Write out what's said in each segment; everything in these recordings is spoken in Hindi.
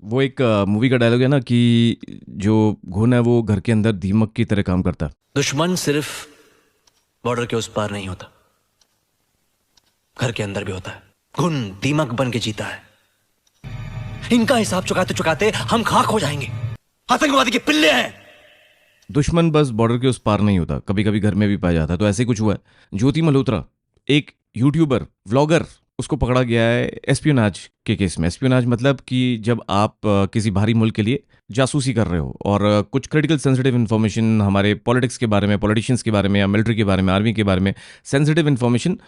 वो एक मूवी का डायलॉग है ना कि जो घुन है वो घर के अंदर दीमक की तरह काम करता है। दुश्मन सिर्फ बॉर्डर के उस पार नहीं होता, घर के अंदर भी होता है। घुन दीमक बन के जीता है। इनका हिसाब चुकाते चुकाते हम खाक हो जाएंगे। आतंकवादी के पिल्ले हैं। दुश्मन बस बॉर्डर के उस पार नहीं होता, कभी कभी घर में भी पाया जाता है। तो ऐसे कुछ हुआ है। ज्योति मल्होत्रा एक यूट्यूबर व्लॉगर, उसको पकड़ा गया है एस्पियोनाज के केस में। एस्पियोनाज मतलब कि जब आप किसी बाहरी मुल्क के लिए जासूसी कर रहे हो और कुछ क्रिटिकल सेंसिटिव इन्फॉर्मेशन हमारे पॉलिटिक्स के बारे में, पॉलिटिशियंस के बारे में या मिलिट्री के बारे में, आर्मी के बारे में सेंसिटिव इन्फॉर्मेशन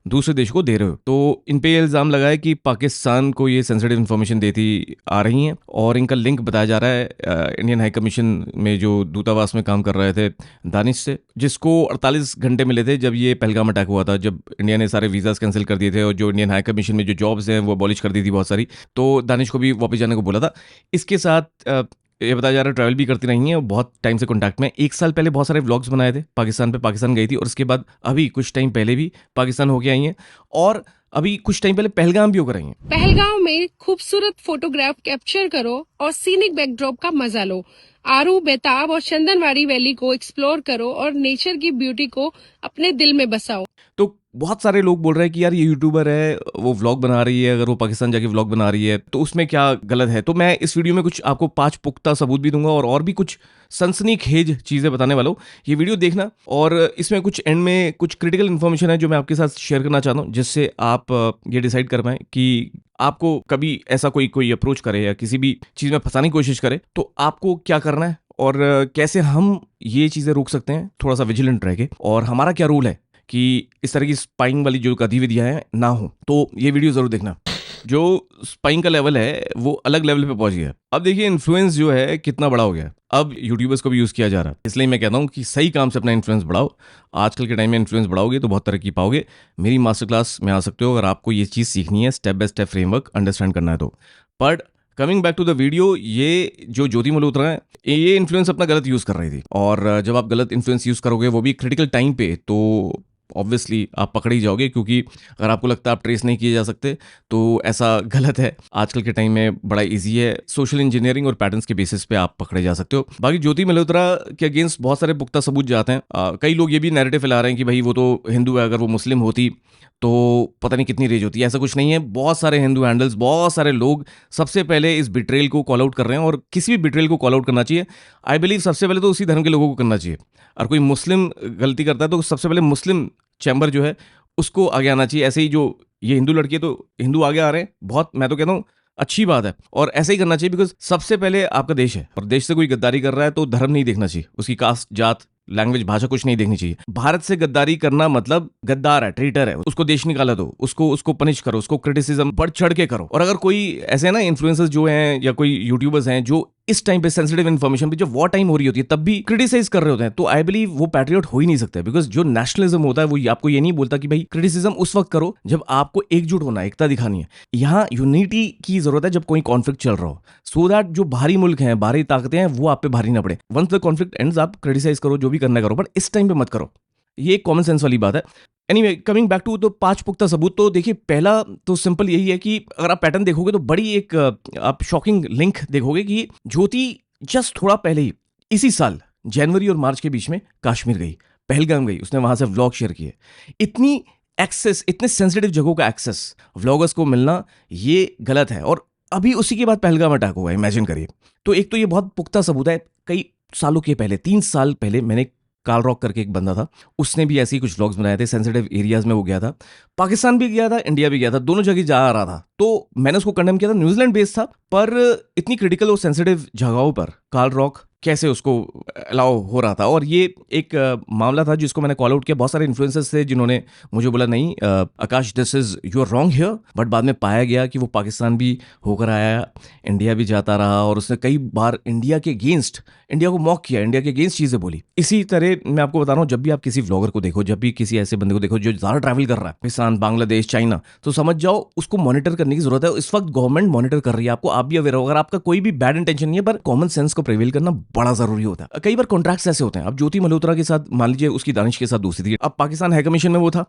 दूसरे देश को दे रहे हो। तो इन पे ये इल्ज़ाम लगा है कि पाकिस्तान को ये सेंसिटिव इन्फॉर्मेशन देती आ रही हैं और इनका लिंक बताया जा रहा है इंडियन हाई कमीशन में जो दूतावास में काम कर रहे थे दानिश से, जिसको 48 घंटे मिले थे जब ये पहलगाम अटैक हुआ था, जब इंडिया ने सारे वीज़ास कैंसिल कर दिए थे और जो इंडियन हाई कमीशन में जो जॉब्स हैं वो अबॉलिश कर दी थी बहुत सारी। तो दानिश को भी वापस जाने को बोला था। इसके साथ ये बताया जा रहा है ट्रैवल भी करती रही हैं और बहुत टाइम से कॉन्टैक्ट में। एक साल पहले बहुत सारे व्लॉग्स बनाए थे पाकिस्तान पे, पाकिस्तान गई थी और उसके बाद अभी कुछ टाइम पहले भी पाकिस्तान होके आई हैं और अभी कुछ टाइम पहले पहलगाम भी होकर आई हैं। पहलगाम में खूबसूरत फोटोग्राफ कैप्चर करो और सीनिक बैकड्रॉप का मजा लो। आरू, बेताब और चंदनवाड़ी वैली को एक्सप्लोर करो और नेचर की ब्यूटी को अपने दिल में बसाओ। तो बहुत सारे लोग बोल रहे हैं कि यार ये यूट्यूबर है, वो व्लॉग बना रही है, अगर वो पाकिस्तान जाके व्लॉग बना रही है तो उसमें क्या गलत है। तो मैं इस वीडियो में कुछ आपको 5 पुख्ता सबूत भी दूंगा और भी कुछ सनसनीखेज चीज़ें बताने वाला हूँ। ये वीडियो देखना और इसमें कुछ एंड में कुछ क्रिटिकल इन्फॉर्मेशन है जो मैं आपके साथ शेयर करना चाहता हूँ, जिससे आप ये डिसाइड कर पाएँ कि आपको कभी ऐसा कोई अप्रोच करे या किसी भी चीज़ में फंसाने की कोशिश करे तो आपको क्या करना है और कैसे हम ये चीज़ें रोक सकते हैं थोड़ा सा विजिलेंट रह के, और हमारा क्या रोल है कि इस तरह की स्पाइंग वाली जो गतिविधियां हैं ना हो। तो ये वीडियो जरूर देखना। जो स्पाइंग का लेवल है वो अलग लेवल पे पहुंच गया है। अब देखिए इन्फ्लुएंस जो है कितना बड़ा हो गया है। अब यूट्यूबर्स को भी यूज किया जा रहा है। इसलिए मैं कहता हूं कि सही काम से अपना इन्फ्लुएंस बढ़ाओ। आजकल के टाइम में इन्फ्लुएंस बढ़ाओगे तो बहुत तरक्की पाओगे। मेरी मास्टर क्लास में आ सकते हो अगर आपको ये चीज़ सीखनी है, step by step framework understand करना है तो। But coming back to the video, ये जो ज्योति मल्होत्रा है ये इन्फ्लुएंस अपना गलत यूज़ कर रही थी और जब आप गलत इन्फ्लुएंस यूज़ करोगे वो भी क्रिटिकल टाइम पे, तो ऑब्वियसली आप पकड़े ही जाओगे। क्योंकि अगर आपको लगता है आप ट्रेस नहीं किए जा सकते तो ऐसा गलत है। आजकल के टाइम में बड़ा इजी है, सोशल इंजीनियरिंग और पैटर्न्स के बेसिस पे आप पकड़े जा सकते हो। बाकी ज्योति मल्होत्रा के अगेंस्ट बहुत सारे पुख्ता सबूत जाते हैं। कई लोग ये भी नैरेटिव फैला रहे हैं कि भाई वो तो हिंदू है, अगर वो मुस्लिम होती तो पता नहीं कितनी रेज होती है। ऐसा कुछ नहीं है। बहुत सारे हिंदू हैंडल्स, बहुत सारे लोग सबसे पहले इस बिट्रेल को कॉल आउट कर रहे हैं और किसी भी बिट्रेल को कॉल आउट करना चाहिए। आई बिलीव सबसे पहले तो उसी धर्म के लोगों को करना चाहिए। और कोई मुस्लिम गलती करता है तो सबसे पहले मुस्लिम चैम्बर जो है उसको आगे आना चाहिए। ऐसे ही जो ये हिंदू लड़की है तो हिंदू आगे आ रहे हैं, बहुत, मैं तो कहता हूँ अच्छी बात है और ऐसे ही करना चाहिए। बिकॉज सबसे पहले आपका देश है और देश से कोई गद्दारी कर रहा है तो धर्म नहीं देखना चाहिए, उसकी कास्ट, जात, लैंग्वेज, भाषा कुछ नहीं देखनी चाहिए। भारत से गद्दारी करना मतलब गद्दार है, ट्रेटर है, उसको देश निकाला दो, उसको पनिश करो, उसको क्रिटिसिज्म बढ़ चढ़ के करो। और अगर कोई ऐसे ना इन्फ्लुएंसर्स जो हैं या कोई यूट्यूबर्स हैं जो इस टाइम पे सेंसिटिव इन्फॉर्मेशन पे, जब वॉर टाइम हो रही होती है तब भी क्रिटिसाइज कर रहे होते हैं, तो आई बिलीव वो पैट्रियट हो ही नहीं सकता। बिकॉज जो नेशनलिज्म होता है वो आपको ये नहीं बोलता कि भाई क्रिटिसिज्म उस वक्त करो जब आपको एकजुट होना है, एकता दिखानी है। यहाँ यूनिटी की जरूरत है जब कोई कॉन्फ्लिक्ट चल रहा हो, सो दैट जो बाहरी मुल्क हैं, बाहरी ताकतें हैं, वो आप पे भारी ना पड़े। वंस द कॉन्फ्लिक्ट एंड्स आप क्रिटिसाइज करो, जो भी करना करो, बट इस टाइम पे मत करो। ये कॉमन सेंस वाली बात है। एनीवे, कमिंग बैक टू तो 5 पुख्ता सबूत। तो देखिए पहला तो सिंपल यही है कि अगर आप पैटर्न देखोगे तो बड़ी एक आप शॉकिंग लिंक देखोगे कि ज्योति जस्ट थोड़ा पहले ही इसी साल जनवरी और मार्च के बीच में कश्मीर गई, पहलगाम गई, उसने वहां से व्लॉग शेयर किए। इतनी एक्सेस, इतने सेंसिटिव जगहों का एक्सेस व्लॉगर्स को मिलना ये गलत है। और अभी उसी के बाद पहलगाम अटैक हुआ, इमेजिन करिए। तो एक तो ये बहुत पुख्ता सबूत है। कई सालों के पहले, 3 साल पहले, मैंने कार्ल रॉक करके एक बंदा था, उसने भी ऐसे ही कुछ व्लॉग्स बनाए थे। सेंसिटिव एरियाज में वो गया था, पाकिस्तान भी गया था, इंडिया भी गया था, दोनों जगह जा रहा था। तो मैंने उसको कंडेम किया था, न्यूजीलैंड बेस्ड था, पर इतनी क्रिटिकल और सेंसिटिव जगहों पर कार्ल रॉक कैसे उसको अलाउ हो रहा था। और ये एक मामला था जिसको मैंने कॉल आउट किया। बहुत सारे इन्फ्लुएंसर्स थे जिन्होंने मुझे बोला नहीं Akash, this is you are wrong here. But बाद में पाया गया कि वो पाकिस्तान भी होकर आया, इंडिया भी जाता रहा और उसने कई बार इंडिया के अगेंस्ट, इंडिया को मॉक किया, इंडिया के अगेंस्ट चीजें बोली। इसी तरह मैं आपको बता रहा हूँ, जब भी आप किसी व्लॉगर को देखो, जब भी किसी ऐसे बंदे को देखो जो ज्यादा ट्रैवल कर रहा है, पाकिस्तान, बांग्लादेश, चाइना, तो समझ जाओ उसको मॉनिटर करने की जरूरत है। इस वक्त गवर्नमेंट मॉनिटर कर रही है आपको, आप भी अवेयर हो। अगर आपका कोई भी बैड इंटेंशन नहीं है, पर कॉमन सेंस को प्रिवेल करना बड़ा जरूरी होता है। कई बार कॉन्ट्रैक्ट्स ऐसे होते हैं। अब ज्योति मल्होत्रा के साथ मान लीजिए उसकी दानिश के साथ दोस्ती थी। अब पाकिस्तान हाई कमीशन में वो था,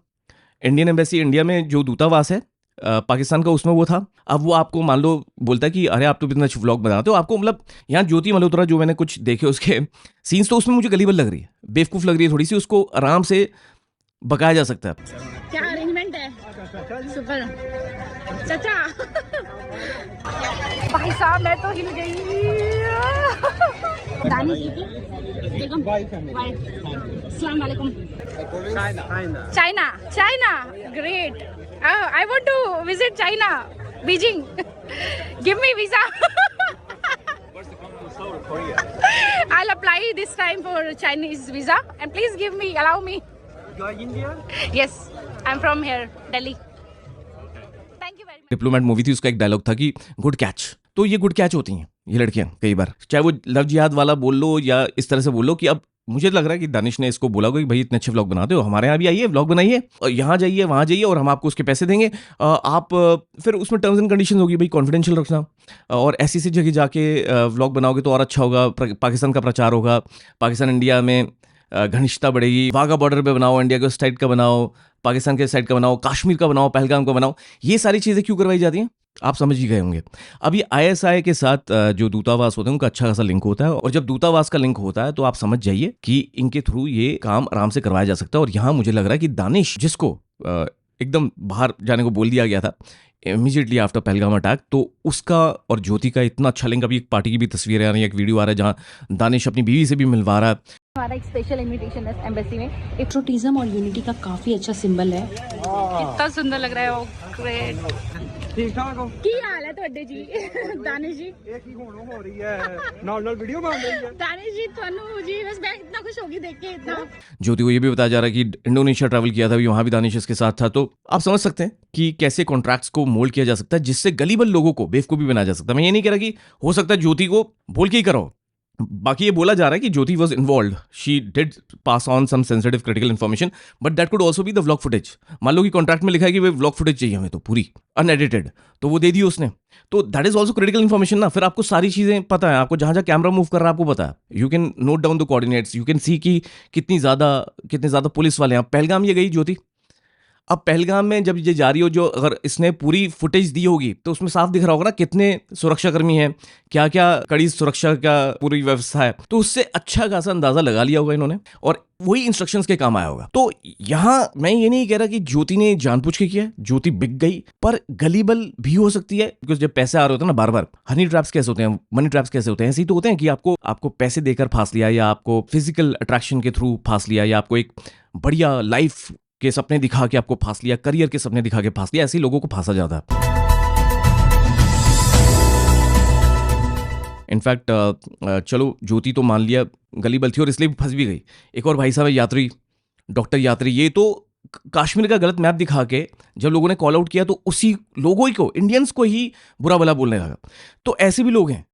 इंडियन एम्बेसी, इंडिया में जो दूतावास है पाकिस्तान का उसमें वो था। अब वो आपको मान लो बोलता है कि अरे आप तो इतना अच्छा व्लॉग बनाते हो, आपको मतलब यहाँ ज्योति मल्होत्रा जो मैंने कुछ देखे उसके सीन्स, तो उसमें मुझे गलीबल लग रही है, बेवकूफ़ लग रही है थोड़ी सी, उसको आराम से बकाया जा सकता है। क्या अरेंजमेंट है? सुपर चाचा। भाई साहब मैं तो हिल गई। दानिश जी की बेगम वाइफ। अस्सलाम वालेकुम। China great. I want to visit China, Beijing. Give me visa. I'll apply this time for Chinese visa and please give me, allow me. You are Indian? Yes, I'm from here, Delhi. Thank you very much. Diplomat movie थी, उसका एक डायलॉग था कि गुड कैच। तो ये गुड कैच होती हैं ये लड़कियां कई बार, चाहे वो लव जिहाद वाला बोल लो या इस तरह से बोल लो कि अब मुझे लग रहा है कि दानिश ने इसको बोला होगा कि भाई इतने अच्छे व्लॉग बनाते हो, हमारे यहाँ भी आइए व्लॉग बनाइए और यहाँ जाइए वहाँ जाइए और हम आपको उसके पैसे देंगे। आप फिर उसमें टर्म्स एंड कंडीशन होगी भाई कॉन्फिडेंशियल रखना, और ऐसी सी जगह जाके व्लॉग बनाओगे तो और अच्छा होगा, पाकिस्तान का प्रचार होगा, पाकिस्तान इंडिया में घनिष्ठता बढ़ेगी, वाघा बॉर्डर पे बनाओ, इंडिया के उस साइड का बनाओ, पाकिस्तान के साइड का बनाओ, कश्मीर का बनाओ, पहलगाम का बनाओ। ये सारी चीज़ें क्यों करवाई जाती हैं आप समझ ही गए होंगे। अब ये ISI के साथ जो दूतावास होते हैं उनका अच्छा खासा लिंक होता है, और जब दूतावास का लिंक होता है तो आप समझ जाइए कि इनके थ्रू ये काम आराम से करवाया जा सकता है। और यहाँ मुझे लग रहा है कि दानिश जिसको एकदम बाहर जाने को बोल दिया गया था इमीडिएटली आफ्टर पहलगाम अटैक, तो उसका और ज्योति का इतना अच्छा लिंक। अभी एक पार्टी की भी तस्वीर आ रही है, एक वीडियो आ रहा है जहाँ दानिश अपनी बीवी से भी मिलवा रहा है। हमारा एक स्पेशल इनविटेशन है एम्बेसी में। पेट्रोटिज्म और यूनिटी का काफी अच्छा सिंबल है। कितना सुंदर लग रहा है वो। ग्रेट। ठीक ठाक हो? की हाल है ਤੁਹਾਡੇ जी? दानिश जी ਇਹ ਕੀ ਹੁਣ ਹੋ ਰਹੀ ਹੈ ਨਾਲ ਵੀਡੀਓ ਬਣ ਰਹੀ ਹੈ। दानिश जी ਤੁਹਾਨੂੰ जी बस मैं इतना खुश होगी देख के इतना। ज्योति को ये भी बताया जा रहा है कि इंडोनेशिया ट्रैवल किया था, भी वहां भी दानिश इसके साथ था। तो आप समझ सकते हैं कि कैसे कॉन्ट्रैक्ट्स को मोल्ड किया जा सकता है जिससे गलीबल लोगों को बेवकूफ़ भी बनाया जा सकता है। मैं ये नहीं कह रहा कि हो सकता है ज्योति को बोल के ही करो, बाकी ये बोला जा रहा है कि Jyoti was involve, she did pass on some sensitive critical information, but that could also be the vlog footage. मान लो कि कॉन्ट्रैक्ट में लिखा है कि वे व्लॉग फुटेज चाहिए हमें तो पूरी अनएडिटेड, तो वो दे दी उसने, तो that is also critical information ना। फिर आपको सारी चीज़ें पता है, आपको जहाँ जहाँ कैमरा मूव कर रहा है आपको पता है, you can note down the coordinates, you can see कि कितनी ज़्यादा पुलिस वाले हैं। पहलगाम ये गई ज्योति, अब पहलगाम में जब ये जा रही हो, जो अगर इसने पूरी फुटेज दी होगी तो उसमें साफ दिख रहा होगा ना कितने सुरक्षाकर्मी हैं, क्या क्या कड़ी सुरक्षा का पूरी व्यवस्था है, तो उससे अच्छा खासा अंदाजा लगा लिया होगा इन्होंने और वही इंस्ट्रक्शंस के काम आया होगा। तो यहाँ मैं ये नहीं कह रहा कि ज्योति ने जानबूझ के किया, ज्योति बिक गई, पर गलीबल भी हो सकती है, बिकॉज जब पैसे आ रहे होते हैं ना बार बार, हनी ट्रैप्स कैसे होते हैं, मनी ट्रैप्स कैसे होते हैं, ऐसे ही तो होते हैं कि आपको पैसे देकर फांस लिया, या आपको फिजिकल अट्रैक्शन के थ्रू फांस लिया, या आपको एक बढ़िया लाइफ के सपने दिखा के आपको फांस लिया, करियर के सपने दिखा के फांस लिया, ऐसे ही लोगों को फांसा जाता है। इनफैक्ट चलो ज्योति तो मान लिया गलीबल थी और इसलिए फंस भी गई। एक और भाई साहब है यात्री, डॉक्टर यात्री, ये तो कश्मीर का गलत मैप दिखा के जब लोगों ने कॉल आउट किया तो उसी लोगों ही को, इंडियंस को ही बुरा भला बोलने लगा। तो ऐसे भी लोग हैं।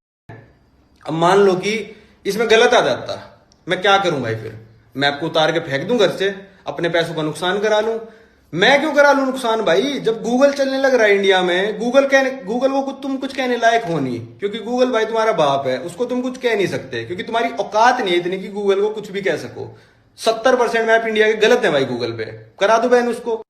अब मान लो कि इसमें गलत आ जाता, मैं क्या करूं भाई? फिर मैं आपको उतार के फेंक दूं घर से, अपने पैसों का नुकसान करा लूं? मैं क्यों करा लूं नुकसान भाई? जब गूगल चलने लग रहा है इंडिया में, गूगल को तुम कुछ कहने लायक हो नहीं, क्योंकि गूगल भाई तुम्हारा बाप है, उसको तुम कुछ कह नहीं सकते क्योंकि तुम्हारी औकात नहीं है इतनी कि गूगल को कुछ भी कह सको। 70% मैप इंडिया के गलत है भाई, गूगल पे करा दो बैन उसको।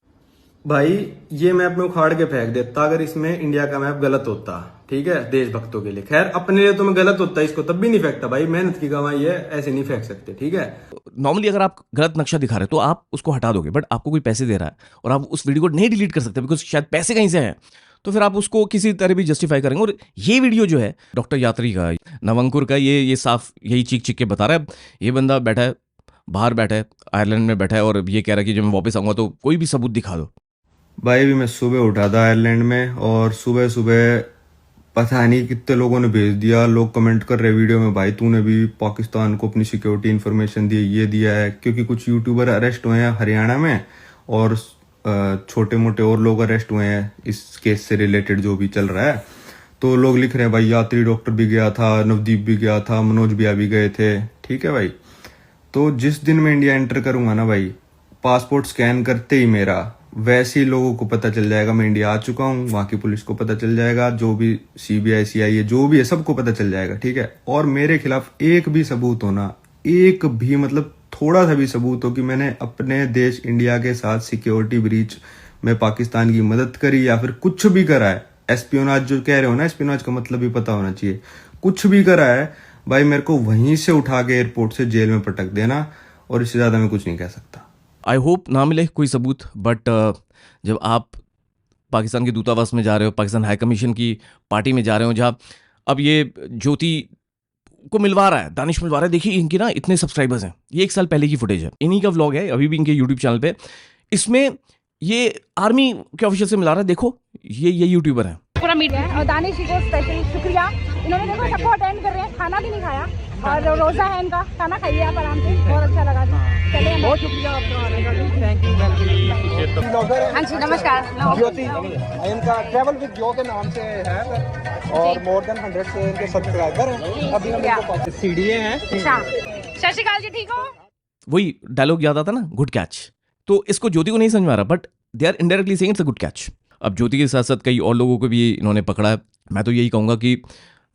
भाई ये मैप में उखाड़ के फेंक देता अगर इसमें इंडिया का मैप गलत होता, ठीक है, देशभक्तों के लिए। खैर अपने लिए तो मैं गलत होता इसको तब भी नहीं फेंकता भाई, मेहनत की कमाई है, ऐसे नहीं फेंक सकते, ठीक है। नॉर्मली अगर आप गलत नक्शा दिखा रहे हो तो आप उसको हटा दोगे, बट आपको कोई पैसे दे रहा है और आप उस वीडियो को नहीं डिलीट कर सकते बिकॉज शायद पैसे कहीं से हैं, तो फिर आप उसको किसी तरह भी जस्टिफाई करेंगे। और ये वीडियो जो है डॉक्टर यात्री का, नवंकुर का, ये साफ यही चीख के बता रहा है, ये बंदा बैठा है बाहर, बैठा है आयरलैंड में बैठा है और ये कह रहा है कि जब मैं वापस आऊंगा तो कोई भी सबूत दिखा दो। भाई भी मैं सुबह उठा था आयरलैंड में और सुबह सुबह पता नहीं कितने लोगों ने भेज दिया, लोग कमेंट कर रहे वीडियो में, भाई तूने भी पाकिस्तान को अपनी सिक्योरिटी इन्फॉर्मेशन दी, ये दिया है, क्योंकि कुछ यूट्यूबर अरेस्ट हुए हैं हरियाणा में और छोटे मोटे और लोग अरेस्ट हुए हैं इस केस से रिलेटेड जो भी चल रहा है। तो लोग लिख रहे हैं भाई यात्री डॉक्टर भी गया था, नवदीप भी गया था, मनोज भैया भी गए थे, ठीक है भाई। तो जिस दिन मैं इंडिया एंटर करूंगा ना भाई, पासपोर्ट स्कैन करते ही मेरा वैसे ही लोगों को पता चल जाएगा मैं इंडिया आ चुका हूँ, वहाँ की पुलिस को पता चल जाएगा, जो भी CBI CIA जो भी है सबको पता चल जाएगा, ठीक है। और मेरे खिलाफ एक भी सबूत होना, एक भी मतलब थोड़ा सा भी सबूत हो कि मैंने अपने देश इंडिया के साथ सिक्योरिटी ब्रीच मैं पाकिस्तान की मदद करी या फिर कुछ भी करा है, एस्पियोनाज जो कह रहे हो ना, एस्पियोनाज का मतलब भी पता होना चाहिए, कुछ भी करा है भाई, मेरे को वहीं से उठा के एयरपोर्ट से जेल में पटक देना, और इससे ज्यादा मैं कुछ नहीं कह सकता। आई होप ना मिले कोई सबूत, बट जब आप पाकिस्तान के दूतावास में जा रहे हो, पाकिस्तान हाई कमीशन की पार्टी में जा रहे हो, जहाँ अब ये ज्योति को मिलवा रहा है, दानिश मिलवा रहा है, देखिए इनके ना इतने सब्सक्राइबर्स हैं, ये 1 साल पहले की फुटेज है, इन्हीं का व्लॉग है अभी भी इनके यूट्यूब चैनल पे। इसमें ये आर्मी के ऑफिसर से मिला रहा है, देखो ये यूट्यूबर है। पूरा मीडिया है और दानिश जी को स्पेशल शुक्रिया, इन्होंने देखो सबको अटेंड कर रहे हैं, खाना भी नहीं खाया और रोजा है इनका, खाना खाइए आप आराम से, बहुत अच्छा लगा जी। चलिए बहुत शुक्रिया आपका आने का जी, थैंक यू वेलकम। ब्लॉगर है हाँ जी नमस्कार। ज्योति, इनका ट्रैवल विद जो के नाम से है सर, और मोर देन 100 से इनके सब्सक्राइबर हैं। अभी हम इनको सीडीए हैं। अच्छा सत श्री अकाल जी, ठीक हो? वही डायलॉग याद आता ना, गुड कैच। तो इसको ज्योति को नहीं समझ में आ रहा, but they are indirectly saying it's a good catch. अब ज्योति के साथ साथ कई और लोगों को भी इन्होंने पकड़ा है। मैं तो यही कहूँगा कि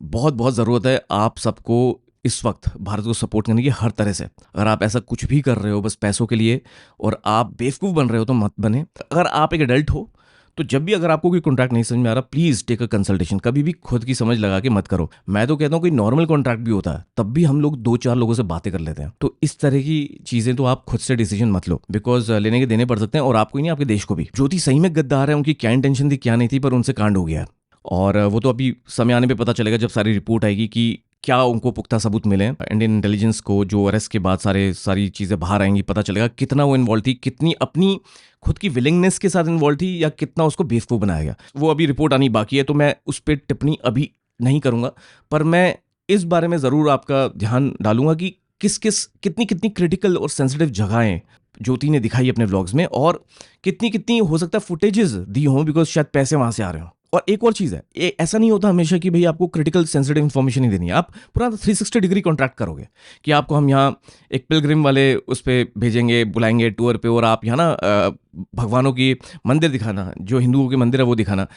बहुत बहुत ज़रूरत है आप सबको इस वक्त भारत को सपोर्ट करने की हर तरह से। अगर आप ऐसा कुछ भी कर रहे हो बस पैसों के लिए और आप बेवकूफ़ बन रहे हो तो मत बने। अगर आप एक एडल्ट हो तो जब भी अगर आपको कोई कॉन्ट्रैक्ट नहीं समझ में आ रहा, प्लीज़ टेक अ कंसल्टेशन। कभी भी खुद की समझ लगा के मत करो। मैं तो कहता हूँ कोई नॉर्मल कॉन्ट्रैक्ट भी होता है तब भी हम लोग 2-4 लोगों से बातें कर लेते हैं। तो इस तरह की चीज़ें तो आप खुद से डिसीजन मत लो, बिकॉज लेने के देने पड़ सकते हैं, और आपको ही नहीं आपके देश को भी। ज्योति सही में गद्दार है, उनकी क्या इंटेंशन थी क्या नहीं थी, पर उनसे कांड हो गया। और वो तो अभी समय आने पे पता चलेगा जब सारी रिपोर्ट आएगी कि क्या उनको पुख्ता सबूत मिले। इंडियन इंटेलिजेंस को जो अरेस्ट के बाद सारी चीज़ें बाहर आएंगी, पता चलेगा कितना वो इन्वॉल्व थी, कितनी अपनी खुद की विलिंगनेस के साथ इन्वॉल्व थी, या कितना उसको बेवकूफ़ बनाया गया। वो अभी रिपोर्ट आनी बाकी है, तो मैं उस पर टिप्पणी अभी नहीं करूँगा, पर मैं इस बारे में ज़रूर आपका ध्यान डालूंगा कि कितनी क्रिटिकल और सेंसिटिव जगहें ज्योति ने दिखाई अपने व्लॉग्स में, और कितनी हो सकता है फुटेजेस दी हों, बिकॉज शायद पैसे वहाँ से आ रहे हों। और एक और चीज़ है, ऐसा नहीं होता हमेशा कि भाई आपको क्रिटिकल सेंसिटिव इन्फॉर्मेशन ही देनी है। आप पूरा 360 डिग्री कॉन्ट्रैक्ट करोगे कि आपको हम यहाँ एक पिलग्रिम वाले उस पर भेजेंगे, बुलाएंगे टूर पे, और आप यहाँ ना भगवानों की मंदिर दिखाना, जो हिंदुओं के मंदिर है वो दिखाना।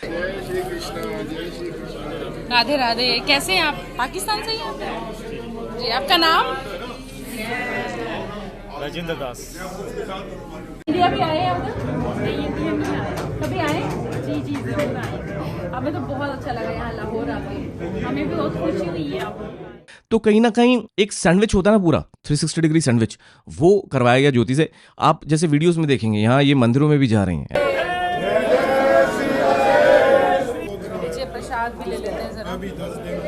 राधे राधे, कैसे हैं आप? पाकिस्तान से ही हैं जी? आपका नाम? राजेंद्र दास। इंडिया भी आए हैं उधर? नहीं, इंडिया नहीं आए। कभी आए? जी जी जरूर आए। हमें तो बहुत अच्छा लगा यहाँ लाहौर आके, हमें भी बहुत खुशी हुई है आप। तो कहीं ना कहीं एक सैंडविच होता है ना, पूरा 360 डिग्री सैंडविच, वो करवाया गया ज्योति से। आप जैसे वीडियोस में देखेंगे यहाँ ये मंदिरों में भी जा रही हैं। प्रसाद भी ले लेते हैं जरा। अभी 10 दिन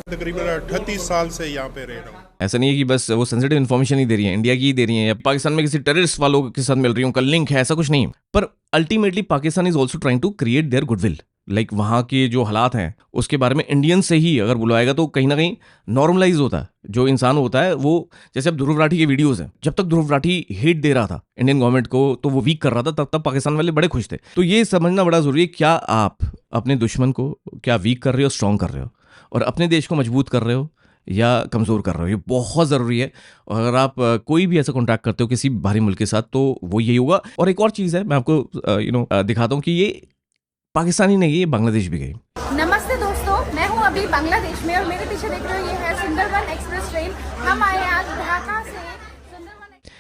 तकरीबन 38 साल से यहाँ पे रह रहा हूँ। ऐसा नहीं है कि बस वो सेंसिटिव इन्फॉर्मेशन ही दे रही है, इंडिया की ही दे रही है, या पाकिस्तान में किसी टेररिस्ट वालों के साथ मिल रही हूँ, कल लिंक है, ऐसा कुछ नहीं है। पर ultimately Pakistan is also trying to create their goodwill. Like वहाँ के जो हालात हैं उसके बारे में इंडियन से ही अगर बुलवाएगा तो कहीं ना कहीं नॉर्मलाइज होता है। जो इंसान होता है वो, जैसे अब ध्रुव राठी के वीडियोस हैं, जब तक ध्रुव राठी हेट दे रहा था इंडियन गवर्नमेंट को, तो वो वीक कर रहा था, तब पाकिस्तान वाले बड़े खुश थे। तो ये समझना बड़ा जरूरी है, क्या आप अपने दुश्मन को क्या वीक कर रहे हो, स्ट्रॉन्ग कर रहे हो, और अपने देश को मजबूत कर रहे हो या कमज़ोर कर रहे हो। ये बहुत ज़रूरी है। और अगर आप कोई भी ऐसा कॉन्ट्रैक्ट करते हो किसी बाहरी मुल्क के साथ, तो वो यही होगा। और एक और चीज़ है, मैं आपको दिखाता हूँ कि ये पाकिस्तानी नहीं, ये बांग्लादेश भी गई। नमस्ते दोस्तों, मैं हूँ अभी बांग्लादेश में और मेरे पीछे देख रहे हो ये है सुंदरवन एक्सप्रेस ट्रेन। हम आए आज ढाका से सुंदरवन।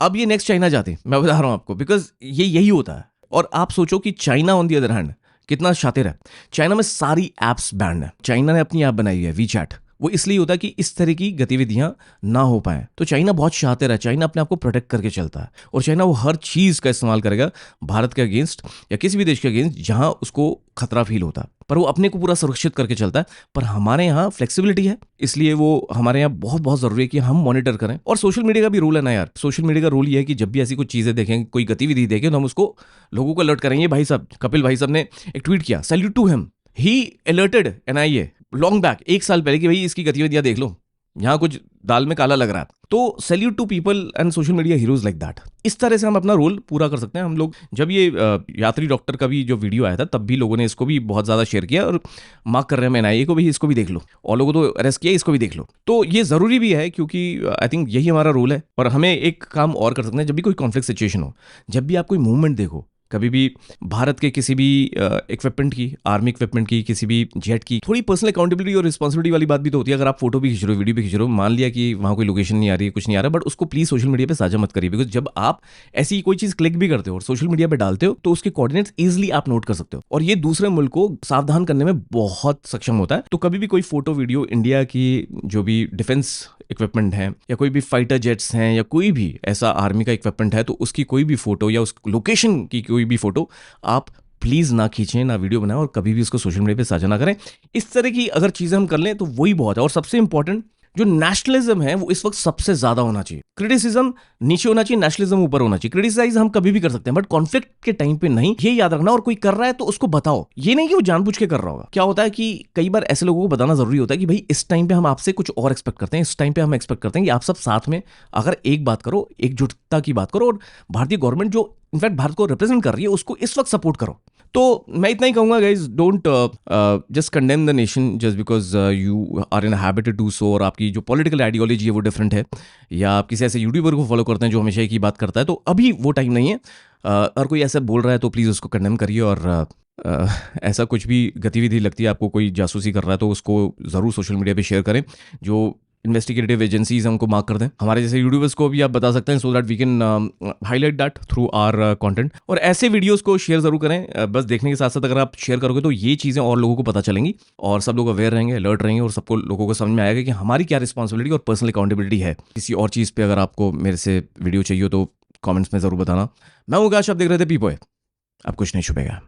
अब ये नेक्स्ट चाइना जाते, मैं बता रहा हूँ आपको, बिकॉज ये यही होता है। और आप सोचो कि China on the other hand कितना शातिर है। चाइना में सारी ऐप्स बैंड है। चाइना ने अपनी ऐप बनाई है वीचैट, वो इसलिए होता है कि इस तरह की गतिविधियां ना हो पाए। तो चाइना बहुत शातिर है, चाइना अपने आप को प्रोटेक्ट करके चलता है, और चाइना वो हर चीज़ का इस्तेमाल करेगा भारत के अगेंस्ट या किसी भी देश के अगेंस्ट जहां उसको खतरा फील होता है, पर वो अपने को पूरा सुरक्षित करके चलता है। पर हमारे यहाँ फ्लेक्सिबिलिटी है, इसलिए वो हमारे यहाँ बहुत बहुत ज़रूरी है कि हम मॉनिटर करें। और सोशल मीडिया का भी रूल है ना यार, सोशल मीडिया का रूल ये है कि जब भी ऐसी कुछ चीज़ें देखें, कोई गतिविधि देखें, तो हम उसको लोगों को अलर्ट करेंगे। भाई साहब, कपिल भाई साहब ने एक ट्वीट किया, salute to him, he alerted NIA long back, 1 साल पहले, कि भाई इसकी गतिविधियां देख लो, यहाँ कुछ दाल में काला लग रहा है। तो salute to people and social media heroes like that. इस तरह से हम अपना रोल पूरा कर सकते हैं। हम लोग, जब ये यात्री डॉक्टर का भी जो वीडियो आया था, तब भी लोगों ने इसको भी बहुत ज़्यादा शेयर किया, और मार्क कर रहे हैं NIA को भी, इसको भी देख लो, और लोगों को अरेस्ट किया, इसको भी देख लो। तो ये ज़रूरी भी है, क्योंकि आई थिंक यही हमारा रोल है। और हमें एक काम और कर सकते हैं, जब भी कोई कॉन्फ्लिक्ट सिचुएशन हो, जब भी आप कोई मूवमेंट देखो, कभी भी भारत के किसी भी इक्विपमेंट की, आर्मी इक्विपमेंट की, किसी भी जेट की थोड़ी पर्सनल अकाउंटेबिलिटी और रिस्पॉन्सिबिलिटी वाली बात भी तो होती है। अगर आप फोटो भी खींच रहे हो, वीडियो भी खींच रहे हो, मान लिया कि वहाँ कोई लोकेशन नहीं आ रही है, कुछ नहीं आ रहा, बट उसको प्लीज सोशल मीडिया पे साझा मत करिए, बिकॉज जब आप ऐसी कोई चीज क्लिक भी करते हो और सोशल मीडिया पे डालते हो तो उसके कोऑर्डिनेट्स इजीली आप नोट कर सकते हो, और ये दूसरे मुल्क को सावधान करने में बहुत सक्षम होता है। तो कभी भी कोई फोटो वीडियो इंडिया की जो भी डिफेंस इक्विपमेंट है या कोई भी फाइटर जेट्स हैं या कोई भी ऐसा आर्मी का इक्विपमेंट है, तो उसकी कोई भी फोटो या उस लोकेशन की कोई भी फोटो आप प्लीज ना खींचें, ना वीडियो बनाएं, और कभी भी उसको सोशल मीडिया पे साझा ना करें। इस तरह की अगर चीजें हम कर लें तो वही बहुत है। और सबसे इंपॉर्टेंट जो नेशनलिज्म है वो इस वक्त सबसे ज्यादा होना चाहिए। क्रिटिसिज्म नीचे होना चाहिए, नेशनलिज्म ऊपर होना चाहिए। क्रिटिसाइज हम कभी भी कर सकते हैं बट कॉन्फ्लिक्ट के टाइम पे नहीं, ये याद रखना। और कोई कर रहा है तो उसको बताओ, ये नहीं कि वो जानबूझ के कर रहा होगा। क्या होता है कि कई बार ऐसे लोगों को बताना जरूरी होता है कि भाई इस टाइम पे हम आपसे कुछ और एक्सपेक्ट करते हैं, इस टाइम पे हम एक्सपेक्ट करते हैं कि आप सब साथ में अगर एक बात करो, एकजुटता की बात करो, और भारतीय गवर्नमेंट जो इनफैक्ट भारत को रिप्रेजेंट कर रही है उसको इस वक्त सपोर्ट करो। तो मैं इतना ही कहूंगा guys, don't just condemn the nation just because you are in habit to do so, और आपकी जो पॉलिटिकल आइडियोलॉजी है वो डिफरेंट है, या आप किसी ऐसे यूट्यूबर को फॉलो करते हैं जो हमेशा एक ही बात करता है, तो अभी वो टाइम नहीं है। अगर कोई ऐसा बोल रहा है तो प्लीज़ उसको कंडेम करिए, और ऐसा कुछ भी गतिविधि लगती है आपको, कोई जासूसी कर रहा है तो उसको ज़रूर सोशल मीडिया पे शेयर करें। जो इन्वेस्टिगेटिव एजेंसीज हमको मार्क कर दें, हमारे जैसे यूट्यूबर्स को भी आप बता सकते हैं, so that we can highlight that through our content. और ऐसे वीडियोस को शेयर जरूर करें। बस देखने के साथ साथ अगर आप शेयर करोगे तो ये चीज़ें और लोगों को पता चलेंगी, और सब लोग अवेयर रहेंगे, अलर्ट रहेंगे, और सबको लोगों को समझ में आएगा कि हमारी क्या रिस्पॉन्सिबिलिटी और पर्सनल अकाउंटेबिलिटी है। किसी और चीज़ पर अगर आपको मेरे से वीडियो चाहिए तो कॉमेंट्स में ज़रूर बताना। मैं हूँ आकाश, आप देख रहे थे पीपॉय, अब कुछ नहीं छुपेगा।